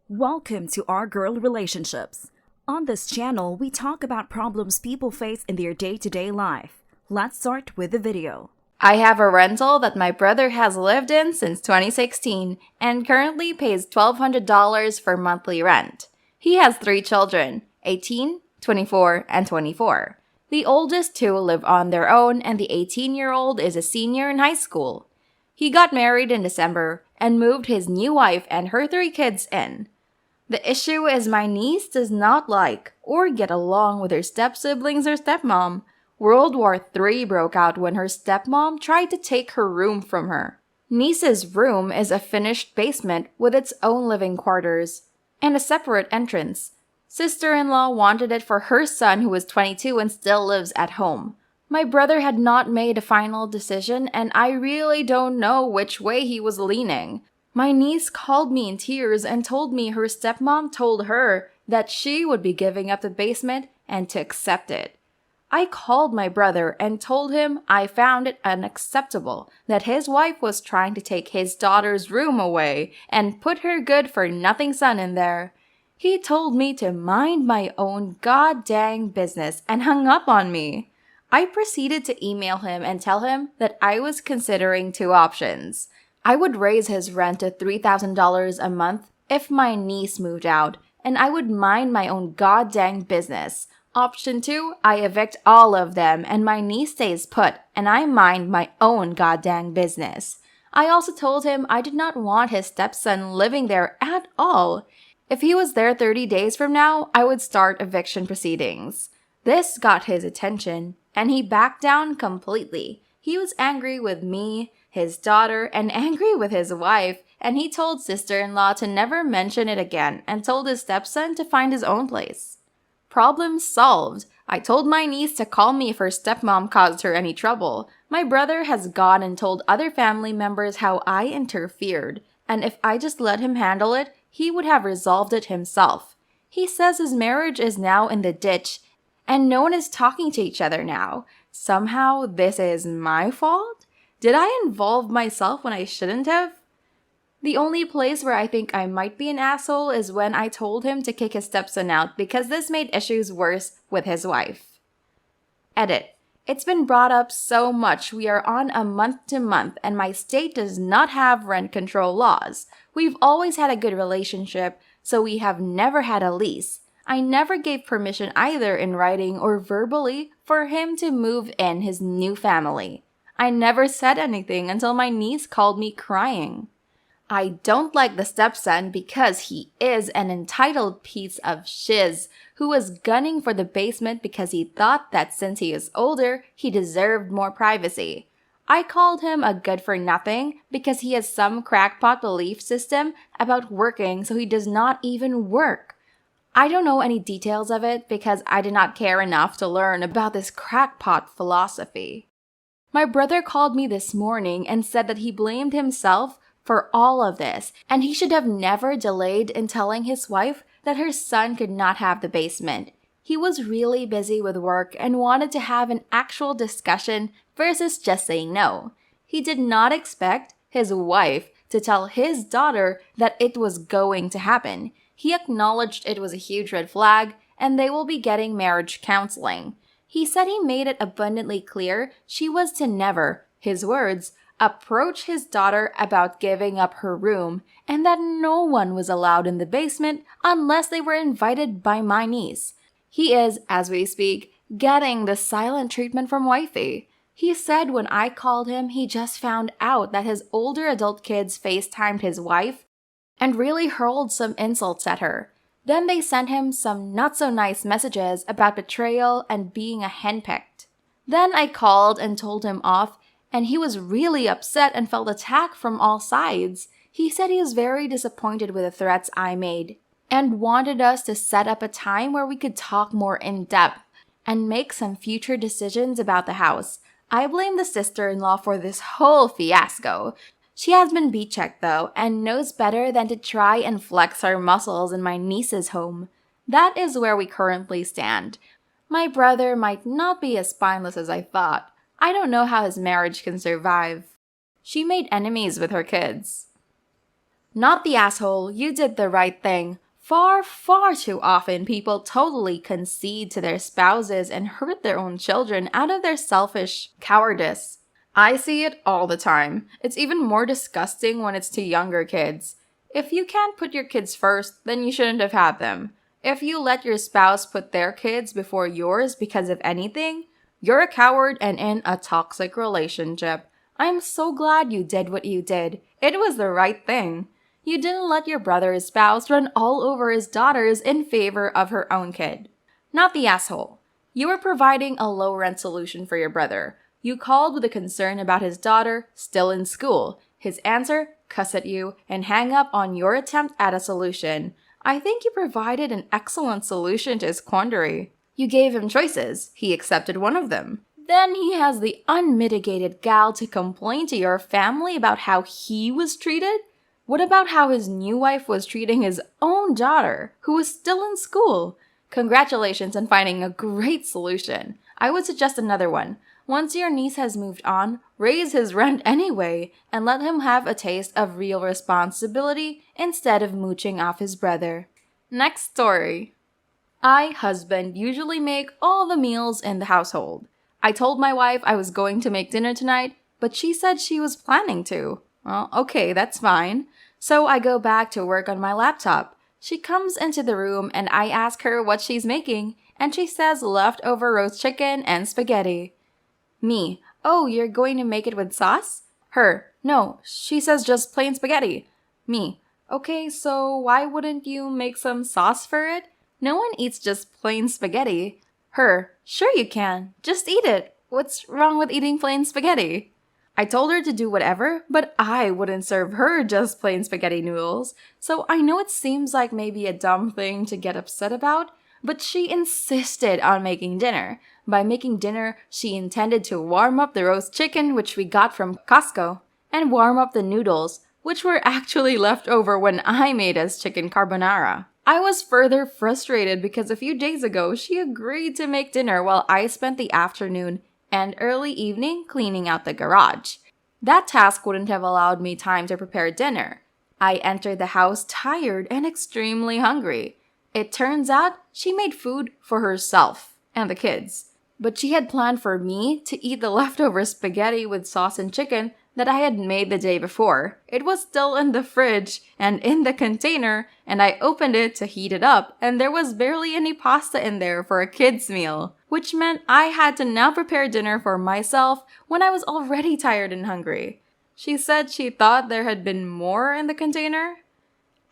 Welcome to Our Girl Relationships. On this channel, we talk about problems people face in their day-to-day life. Let's start with the video. I have a rental that my brother has lived in since 2016 and currently pays $1,200 for monthly rent. He has 3 children, 18, 24, and 24. The oldest 2 live on their own and the 18-year-old is a senior in high school. He got married in December and moved his new wife and her 3 kids in. The issue is my niece does not like or get along with her step-siblings or stepmom. World War III broke out when her stepmom tried to take her room from her. Niece's room is a finished basement with its own living quarters and a separate entrance. Sister-in-law wanted it for her son who is 22 and still lives at home. My brother had not made a final decision and I really don't know which way he was leaning. My niece called me in tears and told me her stepmom told her that she would be giving up the basement and to accept it. I called my brother and told him I found it unacceptable that his wife was trying to take his daughter's room away and put her good-for-nothing son in there. He told me to mind my own god-dang business and hung up on me. I proceeded to email him and tell him that I was considering 2 options. I would raise his rent to $3,000 a month if my niece moved out, and I would mind my own god-dang business. Option 2, I evict all of them and my niece stays put and I mind my own goddamn business. I also told him I did not want his stepson living there at all. If he was there 30 days from now, I would start eviction proceedings. This got his attention and he backed down completely. He was angry with me, his daughter, and angry with his wife, and he told sister-in-law to never mention it again and told his stepson to find his own place. Problem solved. I told my niece to call me if her stepmom caused her any trouble. My brother has gone and told other family members how I interfered, and if I just let him handle it, he would have resolved it himself. He says his marriage is now in the ditch, and no one is talking to each other now. Somehow, this is my fault? Did I involve myself when I shouldn't have? The only place where I think I might be an asshole is when I told him to kick his stepson out because this made issues worse with his wife. Edit. It's been brought up so much we are on a month-to-month and my state does not have rent control laws. We've always had a good relationship, so we have never had a lease. I never gave permission either in writing or verbally for him to move in his new family. I never said anything until my niece called me crying. I don't like the stepson because he is an entitled piece of shiz who was gunning for the basement because he thought that since he is older, he deserved more privacy. I called him a good-for-nothing because he has some crackpot belief system about working so he does not even work. I don't know any details of it because I did not care enough to learn about this crackpot philosophy. My brother called me this morning and said that he blamed himself for all of this, and he should have never delayed in telling his wife that her son could not have the basement. He was really busy with work and wanted to have an actual discussion versus just saying no. He did not expect his wife to tell his daughter that it was going to happen. He acknowledged it was a huge red flag and they will be getting marriage counseling. He said he made it abundantly clear she was to never, his words, approach his daughter about giving up her room, and that no one was allowed in the basement unless they were invited by my niece. He is, as we speak, getting the silent treatment from wifey. He said when I called him, he just found out that his older adult kids FaceTimed his wife and really hurled some insults at her. Then they sent him some not-so-nice messages about betrayal and being a henpecked. Then I called and told him off, and he was really upset and felt attacked from all sides. He said he was very disappointed with the threats I made and wanted us to set up a time where we could talk more in depth and make some future decisions about the house. I blame the sister-in-law for this whole fiasco. She has been beat-checked though and knows better than to try and flex her muscles in my niece's home. That is where we currently stand. My brother might not be as spineless as I thought. I don't know how his marriage can survive. She made enemies with her kids. Not the asshole, you did the right thing. Far, far too often, people totally concede to their spouses and hurt their own children out of their selfish cowardice. I see it all the time. It's even more disgusting when it's to younger kids. If you can't put your kids first, then you shouldn't have had them. If you let your spouse put their kids before yours because of anything, you're a coward and in a toxic relationship. I'm so glad you did what you did. It was the right thing. You didn't let your brother's spouse run all over his daughters in favor of her own kid. Not the asshole. You were providing a low-rent solution for your brother. You called with a concern about his daughter still in school. His answer, cuss at you, and hang up on your attempt at a solution. I think you provided an excellent solution to his quandary. You gave him choices. He accepted one of them. Then he has the unmitigated gall to complain to your family about how he was treated? What about how his new wife was treating his own daughter, who was still in school? Congratulations on finding a great solution. I would suggest another one. Once your niece has moved on, raise his rent anyway, and let him have a taste of real responsibility instead of mooching off his brother. Next story. I, husband, usually make all the meals in the household. I told my wife I was going to make dinner tonight, but she said she was planning to. Well, okay, that's fine. So I go back to work on my laptop. She comes into the room and I ask her what she's making, and she says leftover roast chicken and spaghetti. Me, oh, you're going to make it with sauce? Her, no, she says just plain spaghetti. Me, okay, so why wouldn't you make some sauce for it? No one eats just plain spaghetti. Her, sure you can. Just eat it. What's wrong with eating plain spaghetti? I told her to do whatever, but I wouldn't serve her just plain spaghetti noodles. So I know it seems like maybe a dumb thing to get upset about, but she insisted on making dinner. By making dinner, she intended to warm up the roast chicken, which we got from Costco, and warm up the noodles, which were actually left over when I made us chicken carbonara. I was further frustrated because a few days ago, she agreed to make dinner while I spent the afternoon and early evening cleaning out the garage. That task wouldn't have allowed me time to prepare dinner. I entered the house tired and extremely hungry. It turns out she made food for herself and the kids. But she had planned for me to eat the leftover spaghetti with sauce and chicken that I had made the day before. It was still in the fridge and in the container, and I opened it to heat it up, and there was barely any pasta in there for a kid's meal, which meant I had to now prepare dinner for myself when I was already tired and hungry. She said she thought there had been more in the container.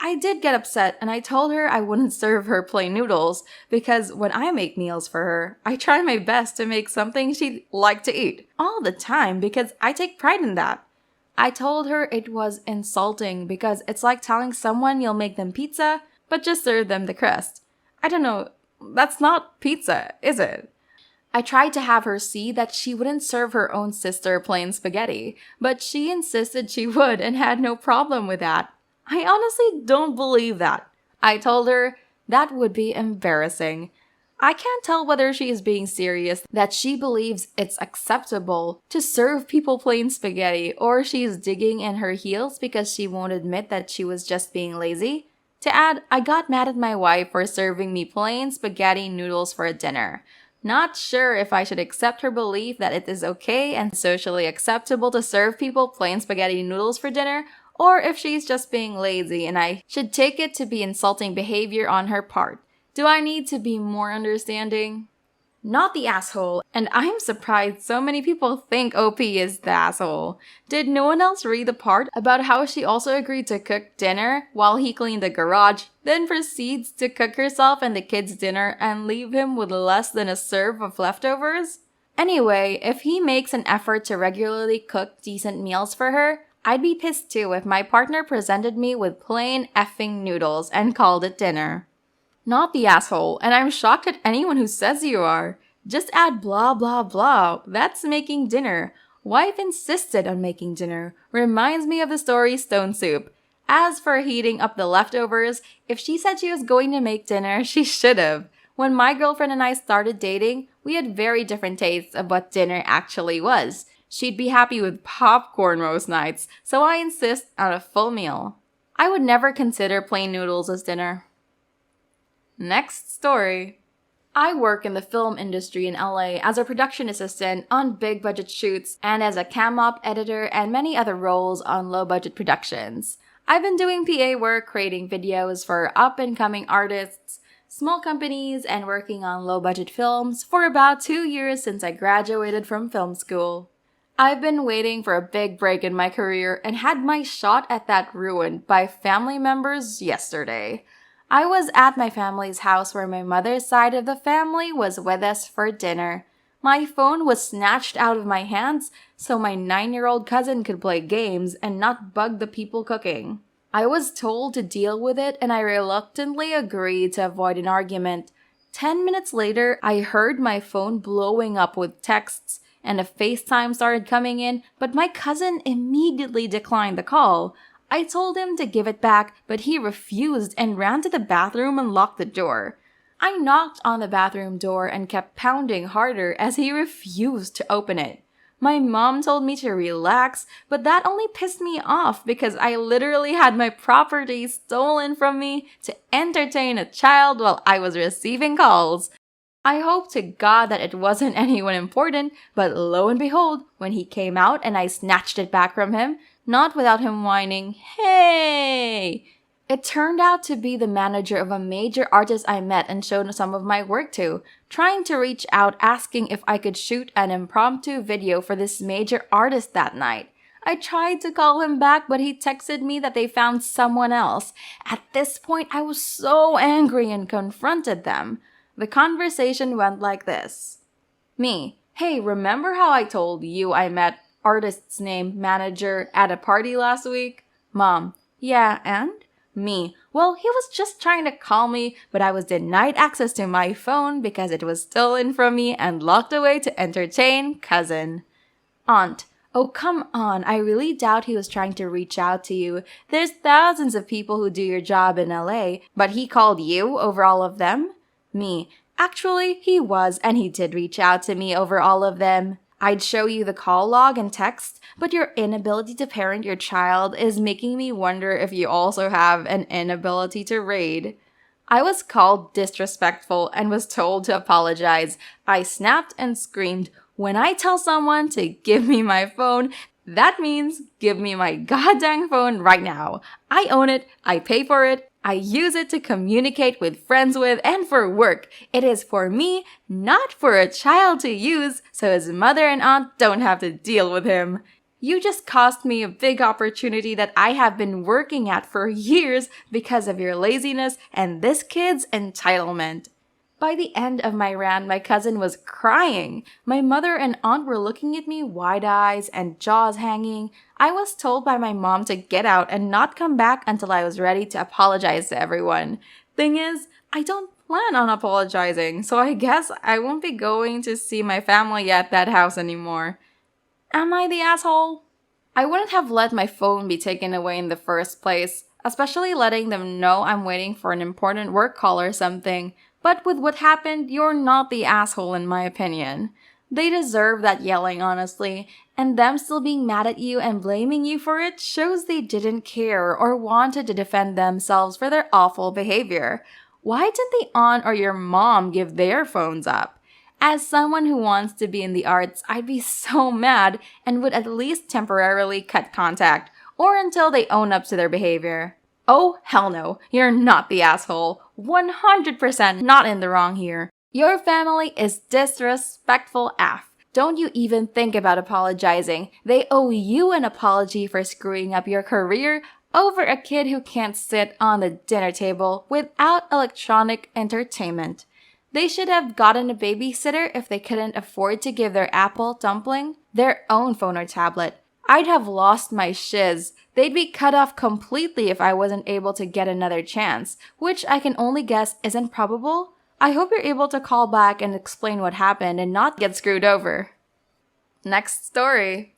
I did get upset, and I told her I wouldn't serve her plain noodles because when I make meals for her, I try my best to make something she'd like to eat all the time because I take pride in that. I told her it was insulting because it's like telling someone you'll make them pizza, but just serve them the crust. I don't know, that's not pizza, is it? I tried to have her see that she wouldn't serve her own sister plain spaghetti, but she insisted she would and had no problem with that. I honestly don't believe that. I told her that would be embarrassing. I can't tell whether she is being serious that she believes it's acceptable to serve people plain spaghetti or she's digging in her heels because she won't admit that she was just being lazy. To add, I got mad at my wife for serving me plain spaghetti noodles for dinner. Not sure if I should accept her belief that it is okay and socially acceptable to serve people plain spaghetti noodles for dinner, or if she's just being lazy and I should take it to be insulting behavior on her part. Do I need to be more understanding? Not the asshole, and I'm surprised so many people think OP is the asshole. Did no one else read the part about how she also agreed to cook dinner while he cleaned the garage, then proceeds to cook herself and the kids dinner and leave him with less than a serve of leftovers? Anyway, if he makes an effort to regularly cook decent meals for her, I'd be pissed too if my partner presented me with plain effing noodles and called it dinner. Not the asshole, and I'm shocked at anyone who says you are. Just add blah blah blah. That's making dinner. Wife insisted on making dinner. Reminds me of the story Stone Soup. As for heating up the leftovers, if she said she was going to make dinner, she should have. When my girlfriend and I started dating, we had very different tastes of what dinner actually was. She'd be happy with popcorn most nights, so I insist on a full meal. I would never consider plain noodles as dinner. Next story. I work in the film industry in LA as a production assistant on big budget shoots and as a cam op editor and many other roles on low budget productions. I've been doing PA work, creating videos for up and coming artists, small companies, and working on low budget films for about 2 years since I graduated from film school. I've been waiting for a big break in my career and had my shot at that ruined by family members yesterday. I was at my family's house where my mother's side of the family was with us for dinner. My phone was snatched out of my hands so my 9-year-old cousin could play games and not bug the people cooking. I was told to deal with it and I reluctantly agreed to avoid an argument. 10 minutes later, I heard my phone blowing up with texts and a FaceTime started coming in, but my cousin immediately declined the call. I told him to give it back, but he refused and ran to the bathroom and locked the door. I knocked on the bathroom door and kept pounding harder as he refused to open it. My mom told me to relax, but that only pissed me off because I literally had my property stolen from me to entertain a child while I was receiving calls. I hope to God that it wasn't anyone important, but lo and behold, when he came out and I snatched it back from him, not without him whining, "Hey!" It turned out to be the manager of a major artist I met and showed some of my work to, trying to reach out asking if I could shoot an impromptu video for this major artist that night. I tried to call him back, but he texted me that they found someone else. At this point, I was so angry and confronted them. The conversation went like this. Me, "Hey, remember how I told you I met artist's name manager at a party last week?" Mom, "Yeah, and?" Me, "Well, he was just trying to call me, but I was denied access to my phone because it was stolen from me and locked away to entertain cousin." Aunt, "Oh, come on. I really doubt he was trying to reach out to you. There's thousands of people who do your job in LA, but he called you over all of them?" Me, "Actually, he was, and he did reach out to me over all of them. I'd show you the call log and text, but your inability to parent your child is making me wonder if you also have an inability to raid." I was called disrespectful and was told to apologize. I snapped and screamed, "When I tell someone to give me my phone, that means give me my goddamn phone right now. I own it, I pay for it, I use it to communicate with friends with and for work. It is for me, not for a child to use, so his mother and aunt don't have to deal with him. You just cost me a big opportunity that I have been working at for years because of your laziness and this kid's entitlement." By the end of my rant, my cousin was crying. My mother and aunt were looking at me wide eyes and jaws hanging. I was told by my mom to get out and not come back until I was ready to apologize to everyone. Thing is, I don't plan on apologizing, so I guess I won't be going to see my family at that house anymore. Am I the asshole? I wouldn't have let my phone be taken away in the first place, especially letting them know I'm waiting for an important work call or something. But with what happened, you're not the asshole in my opinion. They deserve that yelling, honestly, and them still being mad at you and blaming you for it shows they didn't care or wanted to defend themselves for their awful behavior. Why didn't the aunt or your mom give their phones up? As someone who wants to be in the arts, I'd be so mad and would at least temporarily cut contact, or until they own up to their behavior. Oh, hell no, you're not the asshole. 100% not in the wrong here. Your family is disrespectful AF. Don't you even think about apologizing. They owe you an apology for screwing up your career over a kid who can't sit on the dinner table without electronic entertainment. They should have gotten a babysitter if they couldn't afford to give their apple dumpling their own phone or tablet. I'd have lost my shiz. They'd be cut off completely if I wasn't able to get another chance, which I can only guess isn't probable. I hope you're able to call back and explain what happened and not get screwed over. Next story.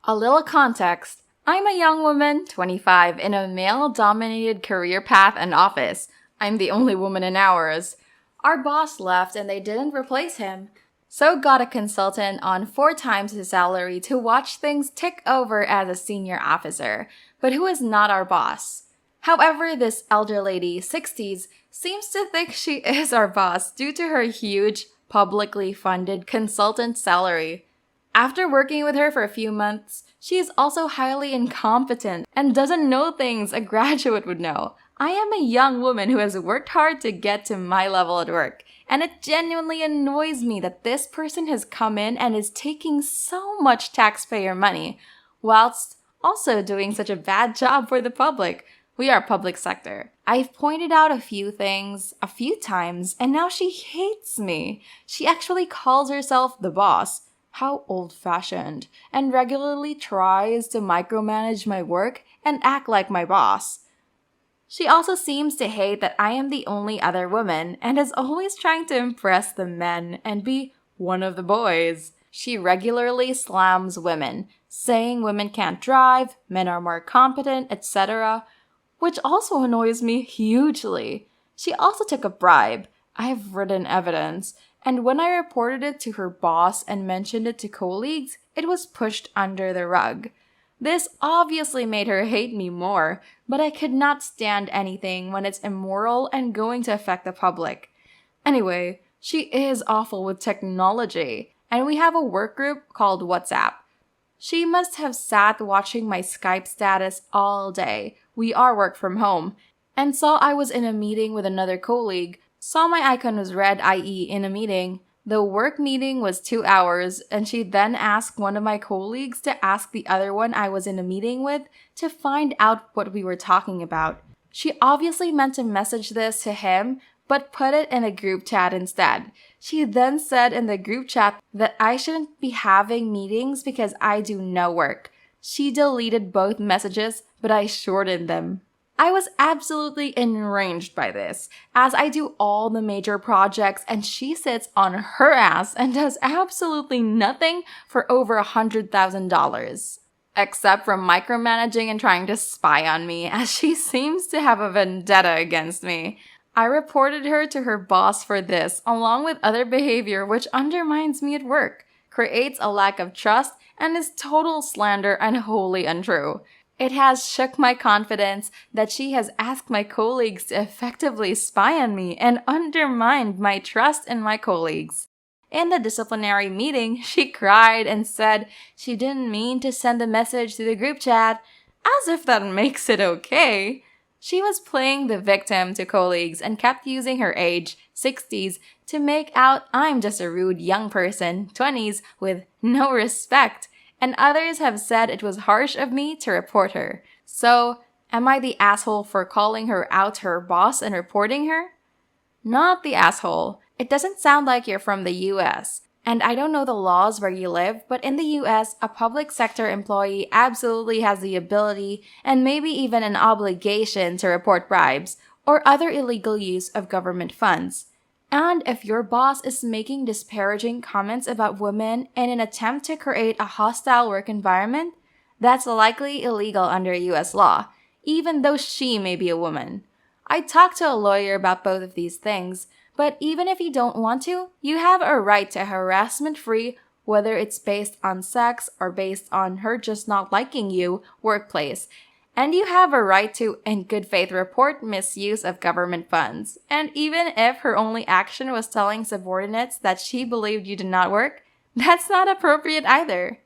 A little context. I'm a young woman, 25, in a male-dominated career path and office. I'm the only woman in ours. Our boss left and they didn't replace him. So got a consultant on 4 times his salary to watch things tick over as a senior officer, but who is not our boss. However, this elder lady, 60s, seems to think she is our boss due to her huge, publicly funded consultant salary. After working with her for a few months, she is also highly incompetent and doesn't know things a graduate would know. I am a young woman who has worked hard to get to my level at work, and it genuinely annoys me that this person has come in and is taking so much taxpayer money, whilst also doing such a bad job for the public. We are public sector. I've pointed out a few things a few times, and now she hates me. She actually calls herself the boss. How old-fashioned. And regularly tries to micromanage my work and act like my boss. She also seems to hate that I am the only other woman and is always trying to impress the men and be one of the boys. She regularly slams women, saying women can't drive, men are more competent, etc., which also annoys me hugely. She also took a bribe. I have written evidence, and when I reported it to her boss and mentioned it to colleagues, it was pushed under the rug. This obviously made her hate me more, but I could not stand anything when it's immoral and going to affect the public. Anyway, she is awful with technology, and we have a work group called WhatsApp. She must have sat watching my Skype status all day. We are work from home, and saw I was in a meeting with another colleague, saw my icon was red, i.e. in a meeting. The work meeting was 2 hours, and she then asked one of my colleagues to ask the other one I was in a meeting with to find out what we were talking about. She obviously meant to message this to him, but put it in a group chat instead. She then said in the group chat that I shouldn't be having meetings because I do no work. She deleted both messages, but I shortened them. I was absolutely enraged by this, as I do all the major projects and she sits on her ass and does absolutely nothing for over $100,000. Except from micromanaging and trying to spy on me, as she seems to have a vendetta against me. I reported her to her boss for this, along with other behavior which undermines me at work, creates a lack of trust, and is total slander and wholly untrue. It has shook my confidence that she has asked my colleagues to effectively spy on me and undermined my trust in my colleagues. In the disciplinary meeting, she cried and said she didn't mean to send the message to the group chat, as if that makes it okay. She was playing the victim to colleagues and kept using her age, 60s, to make out I'm just a rude young person, 20s, with no respect. And others have said it was harsh of me to report her. So, am I the asshole for calling her out to her boss and reporting her? Not the asshole. It doesn't sound like you're from the US. And I don't know the laws where you live, but in the US, a public sector employee absolutely has the ability and maybe even an obligation to report bribes or other illegal use of government funds. And if your boss is making disparaging comments about women in an attempt to create a hostile work environment, that's likely illegal under US law, even though she may be a woman. I talked to a lawyer about both of these things, but even if you don't want to, you have a right to harassment-free, whether it's based on sex or based on her just not liking you, workplace. And you have a right to, in good faith, report misuse of government funds. And even if her only action was telling subordinates that she believed you did not work, that's not appropriate either.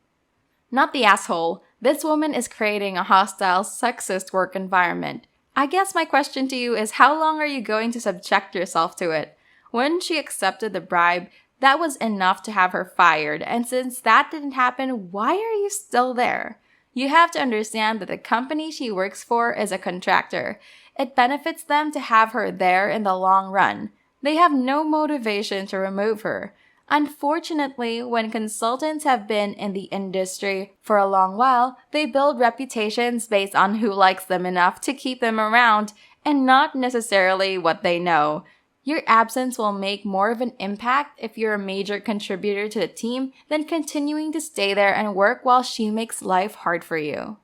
Not the asshole. This woman is creating a hostile, sexist work environment. I guess my question to you is, how long are you going to subject yourself to it? When she accepted the bribe, that was enough to have her fired. And since that didn't happen, why are you still there? You have to understand that the company she works for is a contractor. It benefits them to have her there in the long run. They have no motivation to remove her. Unfortunately, when consultants have been in the industry for a long while, they build reputations based on who likes them enough to keep them around and not necessarily what they know. Your absence will make more of an impact if you're a major contributor to the team than continuing to stay there and work while she makes life hard for you.